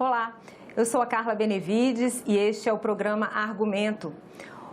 Olá, eu sou a Carla Benevides e este é o programa Argumento.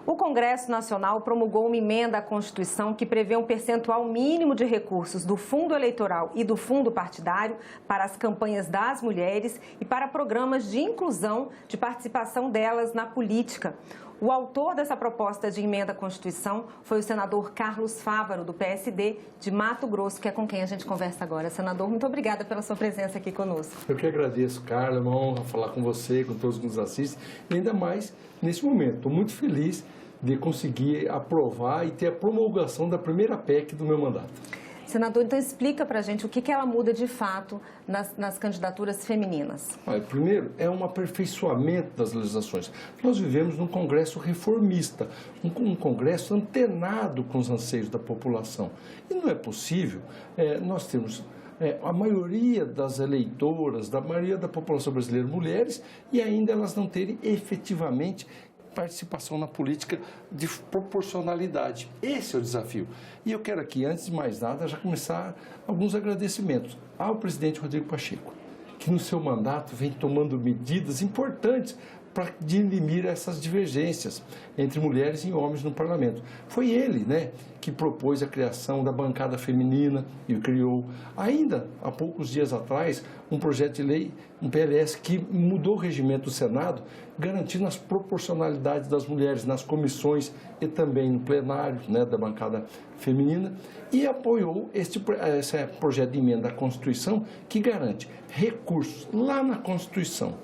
O Congresso Nacional promulgou uma emenda à Constituição que prevê um percentual mínimo de recursos do fundo eleitoral e do fundo partidário para as campanhas das mulheres e para programas de inclusão de participação delas na política. O autor dessa proposta de emenda à Constituição foi o senador Carlos Fávaro, do PSD, de Mato Grosso, que é com quem a gente conversa agora. Senador, muito obrigada pela sua presença aqui conosco. Eu que agradeço, Carla, é uma honra falar com você, com todos que nos assistem, e ainda mais nesse momento. Estou muito feliz de conseguir aprovar e ter a promulgação da primeira PEC do meu mandato. Senador, então explica para a gente o que ela muda de fato nas candidaturas femininas. Olha, primeiro, é um aperfeiçoamento das legislações. Nós vivemos num Congresso reformista, um Congresso antenado com os anseios da população. E não é possível, nós temos a maioria das eleitoras, da maioria da população brasileira, mulheres, e ainda elas não terem efetivamente participação na política de proporcionalidade. Esse é o desafio. E eu quero aqui, antes de mais nada, já começar alguns agradecimentos ao presidente Rodrigo Pacheco, que no seu mandato vem tomando medidas importantes para dirimir essas divergências entre mulheres e homens no parlamento. Foi ele, que propôs a criação da bancada feminina e o criou. Ainda há poucos dias atrás, um projeto de lei, um PLS, que mudou o regimento do Senado, garantindo as proporcionalidades das mulheres nas comissões e também no plenário, da bancada feminina, e apoiou esse projeto de emenda à Constituição que garante recursos lá na Constituição,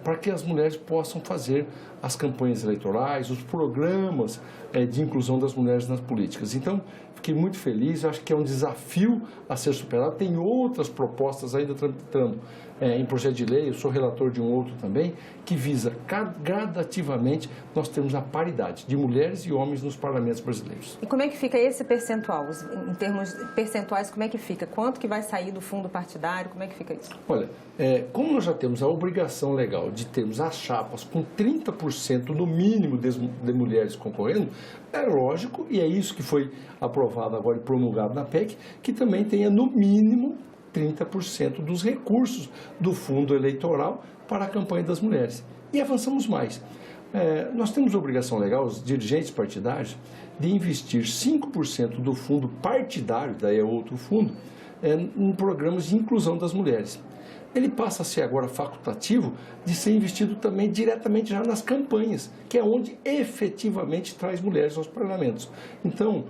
para que as mulheres possam fazer as campanhas eleitorais, os programas de inclusão das mulheres nas políticas. Então, fiquei muito feliz, acho que é um desafio a ser superado. Tem outras propostas ainda tramitando em projeto de lei, eu sou relator de um outro também, que visa gradativamente nós termos a paridade de mulheres e homens nos parlamentos brasileiros. E como é que fica esse percentual? Em termos percentuais, como é que fica? Quanto que vai sair do fundo partidário? Como é que fica isso? Olha, como nós já temos a obrigação legal de termos as chapas com 30% no mínimo de mulheres concorrendo, é lógico, e é isso que foi aprovado agora e promulgado na PEC, que também tenha no mínimo 30% dos recursos do fundo eleitoral para a campanha das mulheres. E avançamos mais. Nós temos obrigação legal, os dirigentes partidários, de investir 5% do fundo partidário, daí é outro fundo, em programas de inclusão das mulheres. Ele passa a ser agora facultativo de ser investido também diretamente já nas campanhas, que é onde efetivamente traz mulheres aos parlamentos. Então,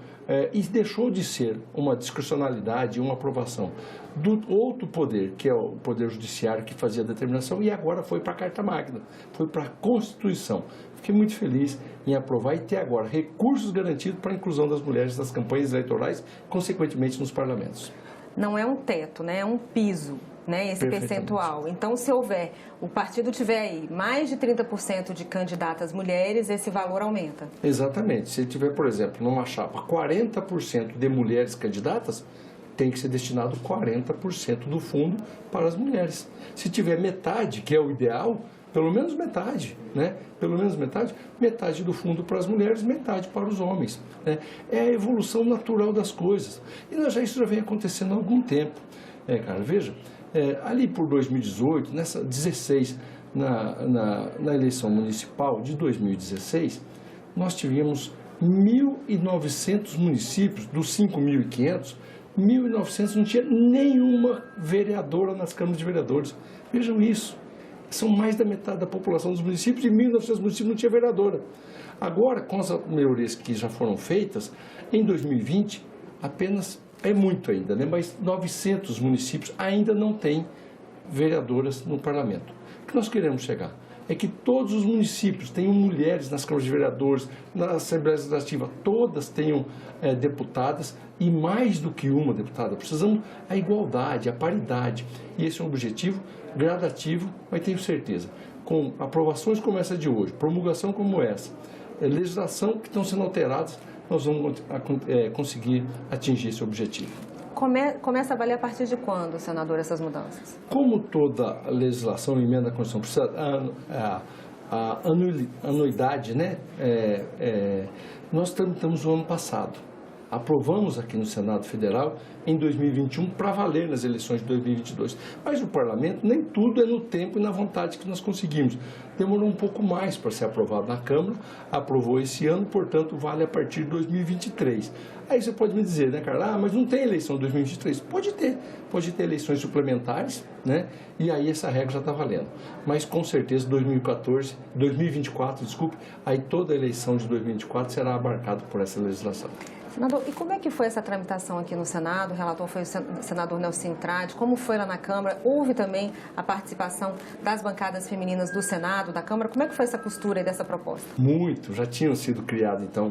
e deixou de ser uma discricionalidade, uma aprovação do outro poder, que é o Poder Judiciário, que fazia a determinação, e agora foi para a Carta Magna, foi para a Constituição. Fiquei muito feliz em aprovar e ter agora recursos garantidos para a inclusão das mulheres nas campanhas eleitorais, consequentemente nos parlamentos. Não é um teto, é um piso. Esse percentual. Então, se o partido tiver aí mais de 30% de candidatas mulheres, esse valor aumenta. Exatamente. Se tiver, por exemplo, numa chapa 40% de mulheres candidatas, tem que ser destinado 40% do fundo para as mulheres. Se tiver metade, que é o ideal, pelo menos metade, Pelo menos metade do fundo para as mulheres, metade para os homens. É a evolução natural das coisas. E isso já vem acontecendo há algum tempo. Cara, veja, ali por 2018, nessa 16, na eleição municipal de 2016, nós tivemos 1.900 municípios, dos 5.500, 1.900 não tinha nenhuma vereadora nas câmaras de vereadores. Vejam isso. São mais da metade da população dos municípios e 1.900 municípios não tinha vereadora. Agora, com as melhorias que já foram feitas, em 2020, apenas, é muito ainda, mas 900 municípios ainda não têm vereadoras no parlamento. O que nós queremos chegar é que todos os municípios tenham mulheres nas câmaras de vereadores, na Assembleia Legislativa, todas tenham deputadas e mais do que uma deputada. Precisamos a igualdade, a paridade. E esse é um objetivo gradativo, mas tenho certeza, com aprovações como essa de hoje, promulgação como essa, legislação que estão sendo alteradas, nós vamos conseguir atingir esse objetivo. Começa a valer a partir de quando, senador, essas mudanças? Como toda legislação, emenda à Constituição, precisa a anuidade, nós tramitamos o ano passado. aprovamos aqui no Senado Federal em 2021 para valer nas eleições de 2022. Mas o parlamento, nem tudo é no tempo e na vontade que nós conseguimos. Demorou um pouco mais para ser aprovado na Câmara, aprovou esse ano, portanto, vale a partir de 2023. Aí você pode me dizer, né, Carla, mas não tem eleição em 2023? Pode ter eleições suplementares, né? E aí essa regra já está valendo. Mas com certeza 2024, aí toda a eleição de 2024 será abarcada por essa legislação. Senador, e como é que foi essa tramitação aqui no Senado? O relator foi o senador Nelson Trade. Como foi lá na Câmara? Houve também a participação das bancadas femininas do Senado, da Câmara. Como é que foi essa costura aí dessa proposta? Muito. Já tinham sido criadas, então,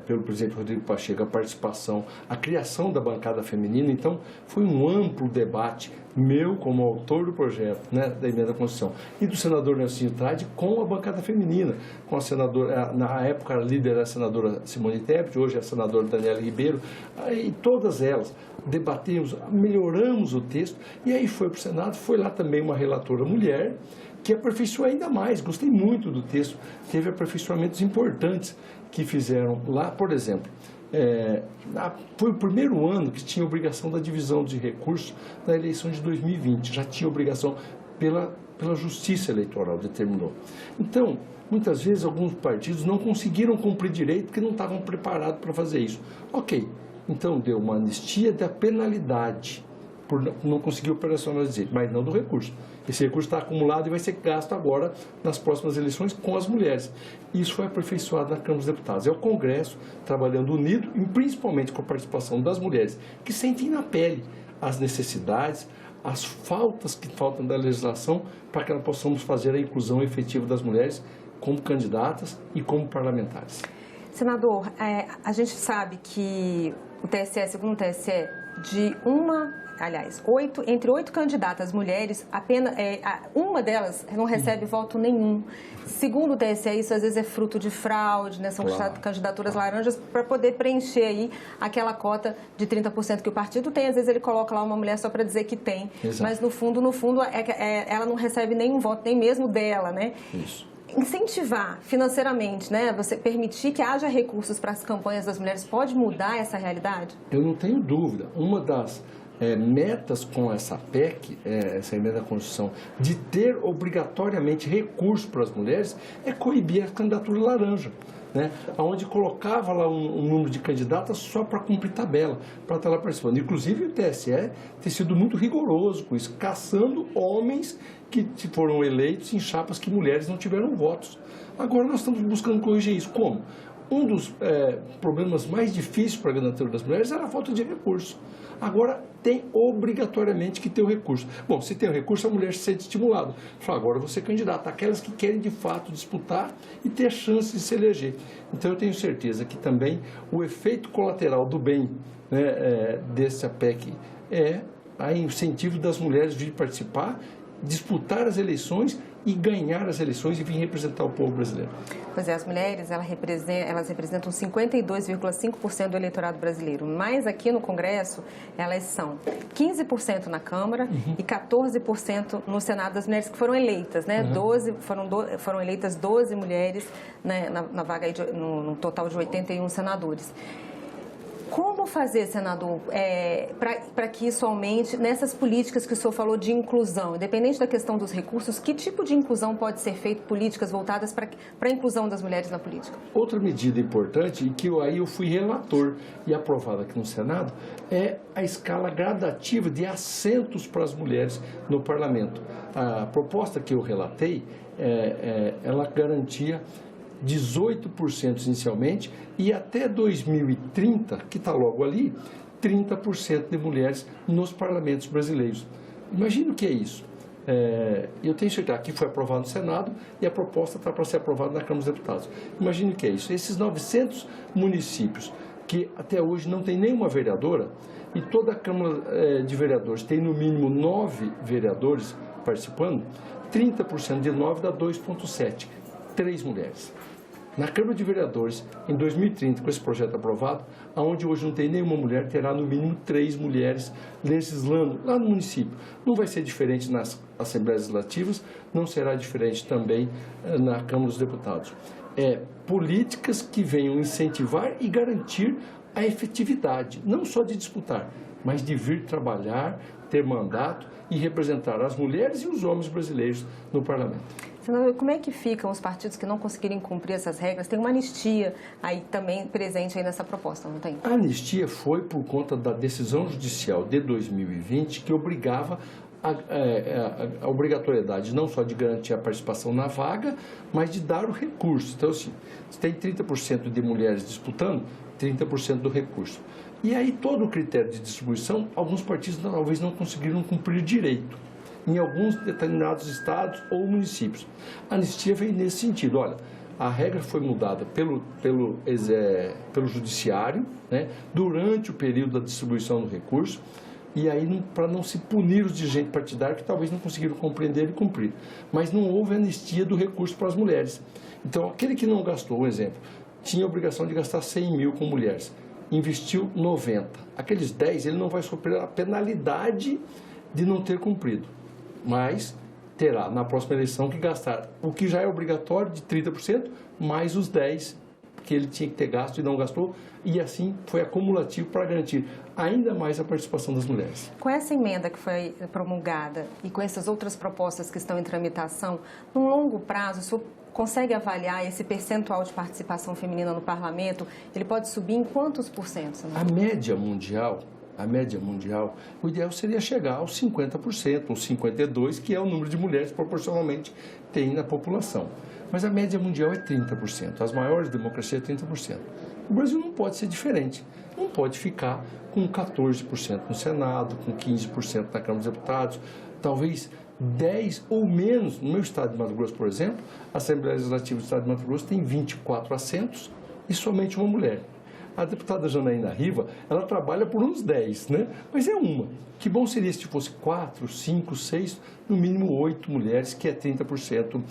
pelo presidente Rodrigo Pacheco, a participação, a criação da bancada feminina. Então, foi um amplo debate, meu como autor do projeto, né, da emenda à Constituição, e do senador Nelson Trade com a bancada feminina, com a senadora, na época a líder era a senadora Simone Tebet, hoje é a senadora Daniela Ribeiro, e todas elas debatemos, melhoramos o texto, e aí foi para o Senado, foi lá também uma relatora mulher, que aperfeiçoou ainda mais, gostei muito do texto, teve aperfeiçoamentos importantes que fizeram lá, por exemplo, foi o primeiro ano que tinha obrigação da divisão de recursos na eleição de 2020, já tinha obrigação pela Justiça Eleitoral, determinou. Então, muitas vezes alguns partidos não conseguiram cumprir direito porque não estavam preparados para fazer isso. Ok, então deu uma anistia da penalidade por não conseguir operacionalizar, mas não do recurso. Esse recurso está acumulado e vai ser gasto agora nas próximas eleições com as mulheres. Isso foi aperfeiçoado na Câmara dos Deputados. É o Congresso trabalhando unido, e principalmente com a participação das mulheres, que sentem na pele as necessidades, as faltas que faltam da legislação para que nós possamos fazer a inclusão efetiva das mulheres como candidatas e como parlamentares. Senador, a gente sabe que o TSE, segundo o TSE, entre 8 candidatas mulheres, apenas uma delas não recebe voto nenhum. Segundo o TSE, isso às vezes é fruto de fraude, né? São candidaturas laranjas para poder preencher aí aquela cota de 30% que o partido tem. Às vezes ele coloca lá uma mulher só para dizer que tem. Exato. Mas no fundo, ela não recebe nenhum voto, nem mesmo dela, né? Isso. Incentivar financeiramente, né? Você permitir que haja recursos para as campanhas das mulheres pode mudar essa realidade? Eu não tenho dúvida. Uma das metas com essa PEC, essa emenda à Constituição, de ter obrigatoriamente recurso para as mulheres, é coibir a candidatura laranja, né? Onde colocava lá um número de candidatas só para cumprir tabela, para estar lá participando. Inclusive o TSE tem sido muito rigoroso com isso, caçando homens que foram eleitos em chapas que mulheres não tiveram votos. Agora nós estamos buscando corrigir isso. Como? Um dos problemas mais difíceis para a candidatura das mulheres era a falta de recurso. Agora tem obrigatoriamente que ter o recurso. Bom, se tem o recurso, a mulher se sente estimulada. Fala, agora você é candidata, aquelas que querem de fato disputar e ter chance de se eleger. Então eu tenho certeza que também o efeito colateral do bem, né, dessa PEC é o incentivo das mulheres de participar, disputar as eleições e ganhar as eleições e vir representar o povo brasileiro. Pois é, as mulheres, elas representam 52,5% do eleitorado brasileiro, mas aqui no Congresso elas são 15% na Câmara e 14% no Senado das mulheres que foram eleitas, né? Foram eleitas 12 mulheres, né, na vaga aí no total de 81 senadores. Como fazer, senador, para que isso aumente nessas políticas que o senhor falou de inclusão? Independente da questão dos recursos, que tipo de inclusão pode ser feito, políticas voltadas para a inclusão das mulheres na política? Outra medida importante, e que aí eu fui relator e aprovada aqui no Senado, é a escala gradativa de assentos para as mulheres no parlamento. A proposta que eu relatei, ela garantia 18% inicialmente e até 2030, que está logo ali, 30% de mulheres nos parlamentos brasileiros. Imagina o que é isso. Eu tenho certeza que foi aprovado no Senado e a proposta está para ser aprovada na Câmara dos Deputados. Imagina o que é isso. Esses 900 municípios que até hoje não tem nenhuma vereadora e toda a Câmara de Vereadores tem no mínimo 9 vereadores participando, 30% de 9 dá 2,7, 3 mulheres. Na Câmara de Vereadores, em 2030, com esse projeto aprovado, onde hoje não tem nenhuma mulher, terá no mínimo 3 mulheres legislando lá no município. Não vai ser diferente nas Assembleias Legislativas, não será diferente também na Câmara dos Deputados. Políticas que venham incentivar e garantir a efetividade, não só de disputar, mas de vir trabalhar, ter mandato e representar as mulheres e os homens brasileiros no parlamento. Senador, como é que ficam os partidos que não conseguirem cumprir essas regras? Tem uma anistia aí também presente aí nessa proposta, não tem? A anistia foi por conta da decisão judicial de 2020 que obrigava a obrigatoriedade não só de garantir a participação na vaga, mas de dar o recurso. Então, assim, se tem 30% de mulheres disputando, 30% do recurso. E aí, todo o critério de distribuição, alguns partidos talvez não conseguiram cumprir direito, em alguns determinados estados ou municípios. A anistia vem nesse sentido. Olha, a regra foi mudada pelo judiciário, né, durante o período da distribuição do recurso, e aí para não se punir os dirigentes partidários que talvez não conseguiram compreender e cumprir. Mas não houve anistia do recurso para as mulheres. Então, aquele que não gastou, um exemplo, tinha a obrigação de gastar 100 mil com mulheres, investiu 90. Aqueles 10, ele não vai sofrer a penalidade de não ter cumprido, mas terá na próxima eleição que gastar o que já é obrigatório de 30%, mais os 10% que ele tinha que ter gasto e não gastou, e assim foi acumulativo para garantir ainda mais a participação das mulheres. Com essa emenda que foi promulgada e com essas outras propostas que estão em tramitação, no longo prazo, o senhor consegue avaliar esse percentual de participação feminina no parlamento? Ele pode subir em quantos por cento, senador? A média mundial, o ideal seria chegar aos 50%, ou 52%, que é o número de mulheres proporcionalmente tem na população. Mas a média mundial é 30%, as maiores democracias é 30%. O Brasil não pode ser diferente, não pode ficar com 14% no Senado, com 15% na Câmara dos Deputados, talvez 10% ou menos. No meu estado de Mato Grosso, por exemplo, a Assembleia Legislativa do estado de Mato Grosso tem 24 assentos e somente uma mulher. A deputada Janaína Riva, ela trabalha por uns 10, né? Mas é uma. Que bom seria se fosse 4, 5, 6, no mínimo 8 mulheres, que é 30%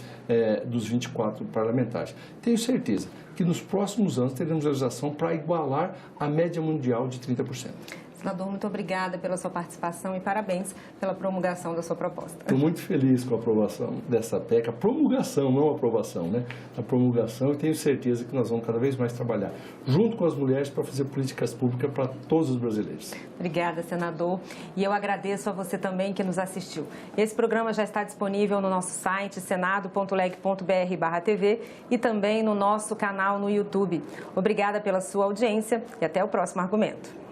dos 24 parlamentares. Tenho certeza que nos próximos anos teremos legislação para igualar a média mundial de 30%. Senador, muito obrigada pela sua participação e parabéns pela promulgação da sua proposta. Estou muito feliz com a aprovação dessa PEC, a promulgação, não a aprovação, né? A promulgação, e tenho certeza que nós vamos cada vez mais trabalhar junto com as mulheres para fazer políticas públicas para todos os brasileiros. Obrigada, senador. E eu agradeço a você também que nos assistiu. Esse programa já está disponível no nosso site senado.leg.br/TV e também no nosso canal no YouTube. Obrigada pela sua audiência e até o próximo argumento.